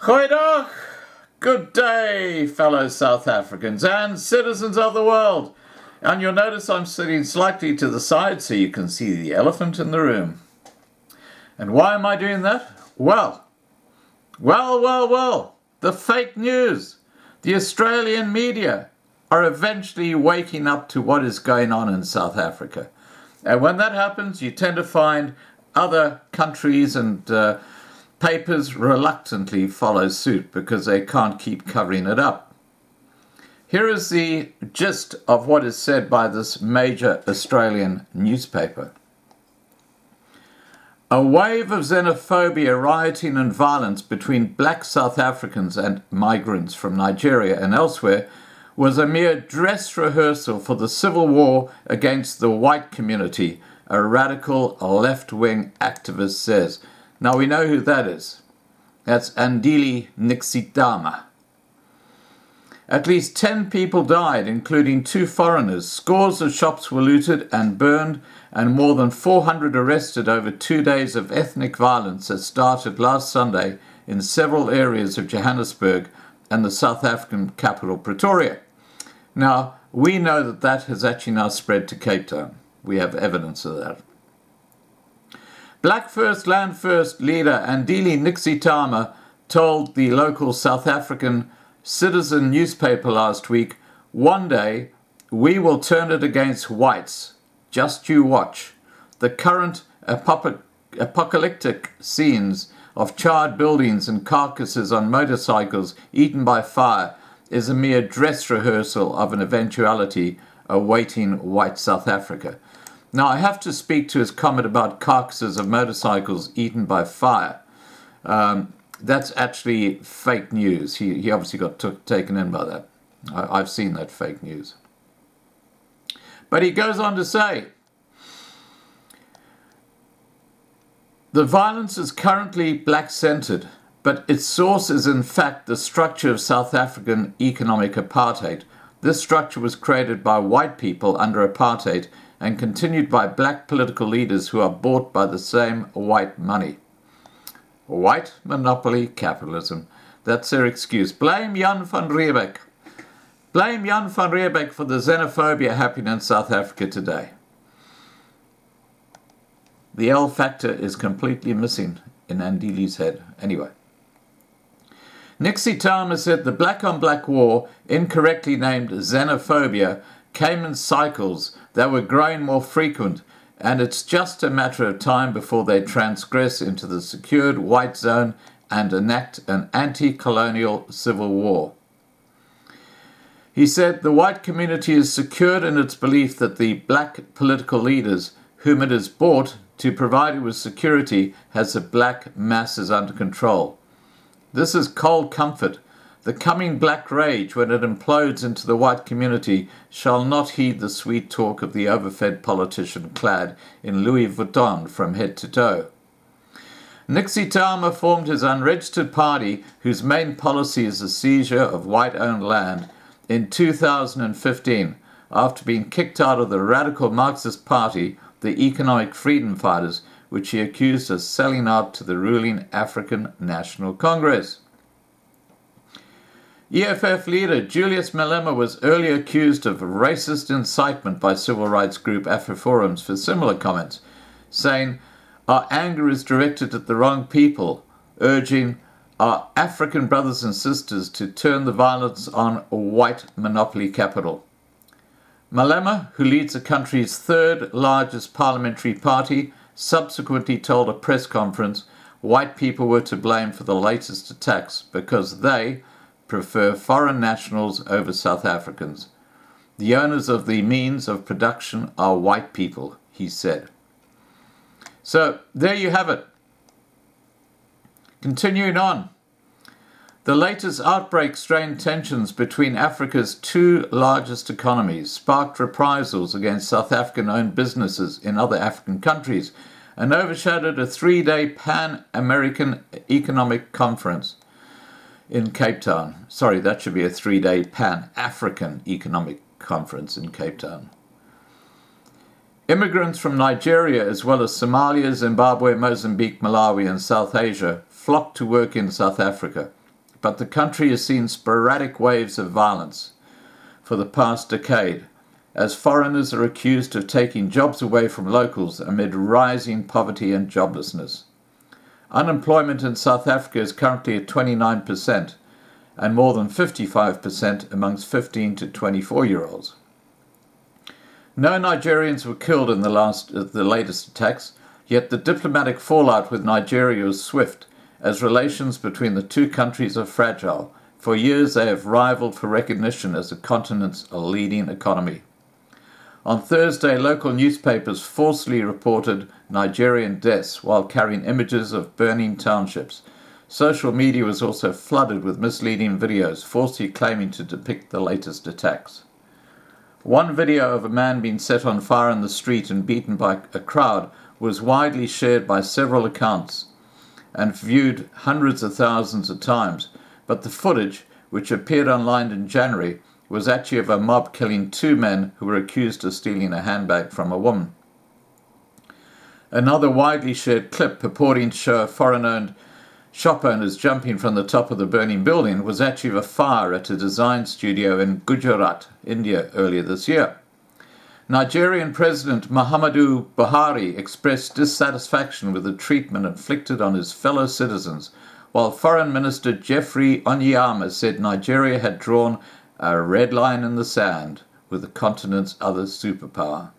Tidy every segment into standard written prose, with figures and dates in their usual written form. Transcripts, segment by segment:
Goeiedag! Good day, fellow South Africans and citizens of the world. And you'll notice I'm sitting slightly to the side so you can see the elephant in the room. And why am I doing that? Well, the fake news, the Australian media are eventually waking up to what is going on in South Africa. And when that happens, you tend to find other countries and papers reluctantly follow suit because they can't keep covering it up. Here is the gist of what is said by this major Australian newspaper. A wave of xenophobia, rioting and violence between black South Africans and migrants from Nigeria and elsewhere was a mere dress rehearsal for the civil war against the white community, a radical left-wing activist says. Now we know who that is. That's Andile Nixitama. At least 10 people died, including 2 foreigners. Scores of shops were looted and burned, and more than 400 arrested over 2 days of ethnic violence that started last Sunday in several areas of Johannesburg and the South African capital Pretoria. Now, we know that that has actually now spread to Cape Town. We have evidence of that. Black First, Land First leader Andile Nixitama told the local South African Citizen newspaper last week, "One day we will turn it against whites. Just you watch. The current apocalyptic scenes of charred buildings and carcasses on motorcycles eaten by fire is a mere dress rehearsal of an eventuality awaiting white South Africa." Now, I have to speak to his comment about carcasses of motorcycles eaten by fire. That's actually fake news. He obviously got taken in by that. I've seen that fake news. But he goes on to say, the violence is currently black-centered, but its source is in fact the structure of South African economic apartheid. This structure was created by white people under apartheid and continued by black political leaders who are bought by the same white money. White monopoly capitalism. That's their excuse. Blame Jan van Riebeeck. Blame Jan van Riebeeck for the xenophobia happening in South Africa today. The L factor is completely missing in Andile's head. Anyway. Nixitama said the black-on-black war, incorrectly named xenophobia, came in cycles that were growing more frequent, and it's just a matter of time before they transgress into the secured white zone and enact an anti-colonial civil war. He said the white community is secured in its belief that the black political leaders, whom it has bought to provide it with security, has the black masses under control. This is cold comfort. The coming black rage, when it implodes into the white community, shall not heed the sweet talk of the overfed politician clad in Louis Vuitton from head to toe. Nixitama formed his unregistered party, whose main policy is the seizure of white-owned land, in 2015, after being kicked out of the radical Marxist party, the Economic Freedom Fighters, which he accused of selling out to the ruling African National Congress. EFF leader Julius Malema was earlier accused of racist incitement by civil rights group AfriForums for similar comments, saying, "Our anger is directed at the wrong people," urging our African brothers and sisters to turn the violence on white monopoly capital. Malema, who leads the country's third largest parliamentary party, subsequently told a press conference white people were to blame for the latest attacks because they prefer foreign nationals over South Africans. The owners of the means of production are white people, he said. So there you have it. Continuing on. The latest outbreak strained tensions between Africa's 2 largest economies, sparked reprisals against South African-owned businesses in other African countries, and overshadowed a 3-day Pan-American Economic Conference in Cape Town. Sorry, that should be a 3-day Pan-African Economic Conference in Cape Town. Immigrants from Nigeria, as well as Somalia, Zimbabwe, Mozambique, Malawi, and South Asia, flocked to work in South Africa. but the country has seen sporadic waves of violence for the past decade, as foreigners are accused of taking jobs away from locals amid rising poverty and joblessness. Unemployment in South Africa is currently at 29%, and more than 55% amongst 15 to 24-year-olds. No Nigerians were killed in the latest attacks, yet the diplomatic fallout with Nigeria was swift, as relations between the two countries are fragile. For years they have rivaled for recognition as the continent's leading economy. On Thursday, local newspapers falsely reported Nigerian deaths while carrying images of burning townships. Social media was also flooded with misleading videos, falsely claiming to depict the latest attacks. One video of a man being set on fire in the street and beaten by a crowd was widely shared by several accounts and viewed hundreds of thousands of times, but the footage, which appeared online in January, was actually of a mob killing two men who were accused of stealing a handbag from a woman. Another widely shared clip purporting to show foreign-owned shop owners jumping from the top of the burning building was actually of a fire at a design studio in Gujarat, India, earlier this year. Nigerian President Muhammadu Buhari expressed dissatisfaction with the treatment inflicted on his fellow citizens, while Foreign Minister Jeffrey Onyema said Nigeria had drawn a red line in the sand with the continent's other superpower.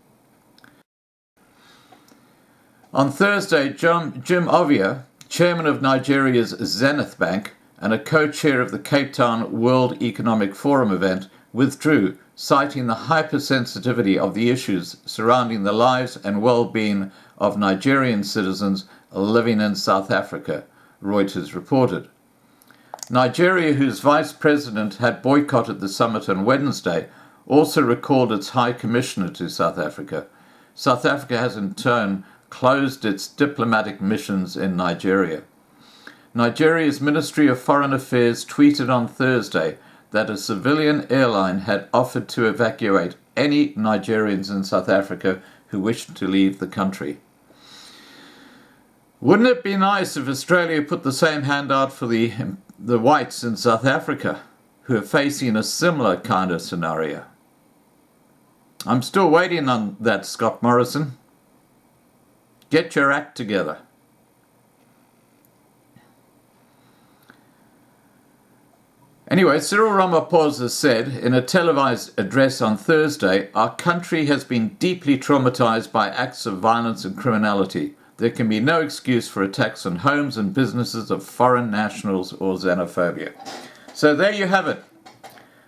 On Thursday, Jim Ovia, chairman of Nigeria's Zenith Bank and a co-chair of the Cape Town World Economic Forum event, withdrew, citing the hypersensitivity of the issues surrounding the lives and well-being of Nigerian citizens living in South Africa, Reuters reported. Nigeria, whose vice president had boycotted the summit on Wednesday, also recalled its high commissioner to South Africa. South Africa has in turn closed its diplomatic missions in Nigeria. Nigeria's Ministry of Foreign Affairs tweeted on Thursday that a civilian airline had offered to evacuate any Nigerians in South Africa who wished to leave the country. Wouldn't it be nice if Australia put the same hand out for the whites in South Africa who are facing a similar kind of scenario? I'm still waiting on that, Scott Morrison. Get your act together. Anyway, Cyril Ramaphosa said in a televised address on Thursday, our country has been deeply traumatized by acts of violence and criminality. There can be no excuse for attacks on homes and businesses of foreign nationals or xenophobia. So there you have it.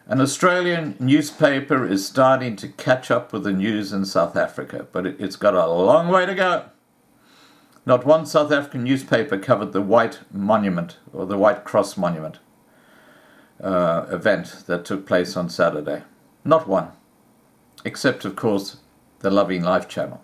An Australian newspaper is starting to catch up with the news in South Africa, but it's got a long way to go. Not one South African newspaper covered the White Monument or the White Cross Monument event that took place on Saturday. Not one. Except, of course, the Loving Life channel.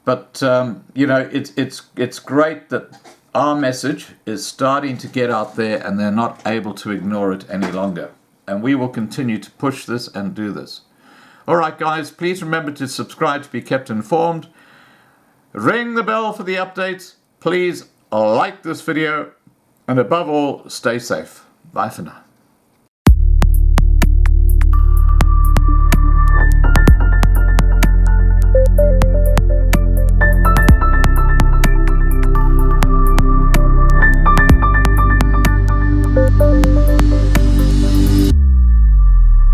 But, it's great that our message is starting to get out there and they're not able to ignore it any longer. And we will continue to push this and do this. All right, guys, please remember to subscribe to be kept informed. Ring the bell for the updates. Please like this video. And above all, stay safe. Bye for now.